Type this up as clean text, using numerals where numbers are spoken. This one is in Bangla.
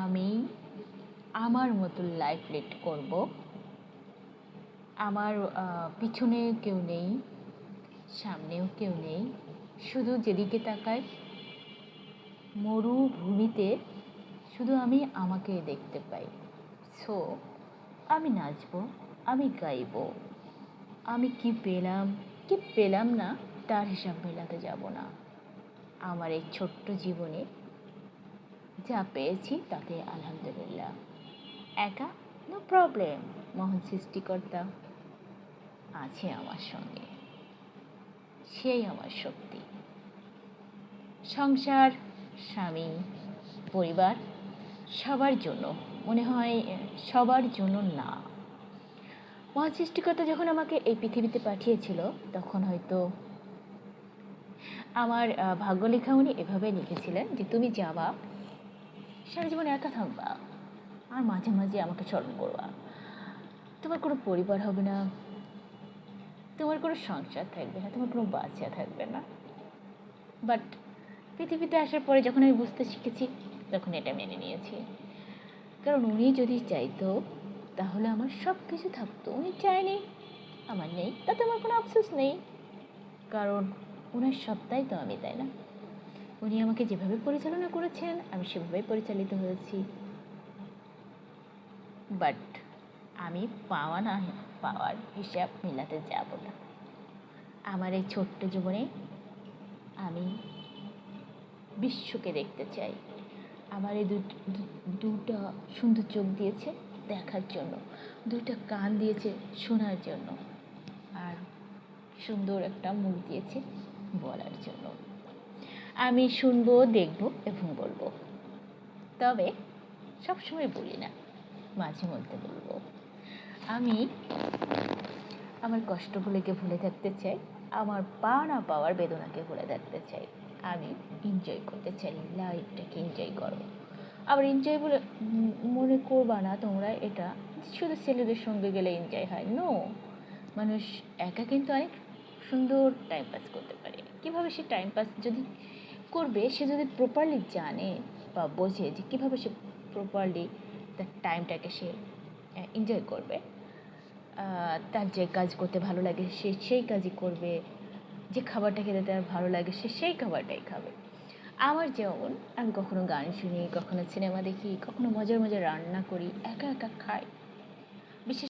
আমি আমার মতো লাইফ লিড করব। আমার পিছনে কেউ নেই, সামনেও কেউ নেই, শুধু যেদিকে তাকাই মরুভূমিতে শুধু আমি আমাকে দেখতে পাই। সো আমি নাচবো, আমি গাইবো। আমি কি পেলাম না তার হিসাব মেলাতে যাব না। আমার এই ছোট্ট জীবনে যা পেয়েছি তাতে আলহামদুলিল্লাহ। একা নো প্রবলেম, মহান সৃষ্টিকর্তা আছে আমার সঙ্গে, সেই আমার শক্তি। সংসার, স্বামী, পরিবার সবার জন্য, মনে হয় সবার জন্য না। মহান সৃষ্টিকর্তা যখন আমাকে এই পৃথিবীতে পাঠিয়েছিল তখন হয়তো আমার ভাগ্য লেখা উনি এভাবে লিখেছিলেন যে তুমি যাবা, সারা জীবন একা থাকবা, আর মাঝে মাঝে আমাকে স্মরণ করবা। তোমার কোনো পরিবার হবে না, তোমার কোনো সংসার থাকবে না, তোমার কোনো বাচ্চা থাকবে না। বাট পৃথিবীতে আসার পরে যখন আমি বুঝতে শিখেছি তখন এটা মেনে নিয়েছি। কারণ উনি যদি চাইতো তাহলে আমার সব কিছু থাকতো। উনি চায়নি, আমার নেই, তাতে আমার কোনো আফসোস নেই। কারণ ওনার সবটাই তো আমি, তাই না? উনি আমাকে যেভাবে পরিচালনা করেছেন আমি সেভাবেই পরিচালিত হয়েছি। বাট আমি পাওয়ার হিসাব মেলাতে যাব না। আমার এই ছোট্ট জীবনে আমি বিশ্বকে দেখতে চাই। আমার এই দুটা সুন্দর চোখ দিয়েছে দেখার জন্য, দুইটা কান দিয়েছে শোনার জন্য, আর সুন্দর একটা মুখ দিয়েছে বলার জন্য। আমি শুনবো, দেখবো এবং বলবো। তবে সবসময় বলি না, মাঝে মধ্যে বলবো। আমি আমার কষ্টগুলোকে ভুলে থাকতে চাই, আমার না পাওয়ার বেদনাকে ভুলে থাকতে চাই। আমি এনজয় করতে চাই, লাইফটাকে এনজয় করো। আবার এনজয় বলে মনে করবা না তোমরা এটা শুধু ছেলেদের সঙ্গে গেলে এনজয় হয়। নো, মানুষ একা কিন্তু অনেক সুন্দর টাইম পাস করতে পারে। কীভাবে সে টাইম পাস যদি করবে, সে যদি প্রপারলি জানে বা বোঝে যে কীভাবে সে প্রপারলি তার টাইমটাকে সে এনজয় করবে, তার যে কাজ করতে ভালো লাগে সে সেই কাজই করবে, যে খাবারটা খেতে তার ভালো লাগে সে সেই খাবারটাই খাবে। আমার যেমন, আমি কখনো গান শুনি, কখনো সিনেমা দেখি, কখনো মজার মজার রান্না করি, একা একা খাই। বিশেষ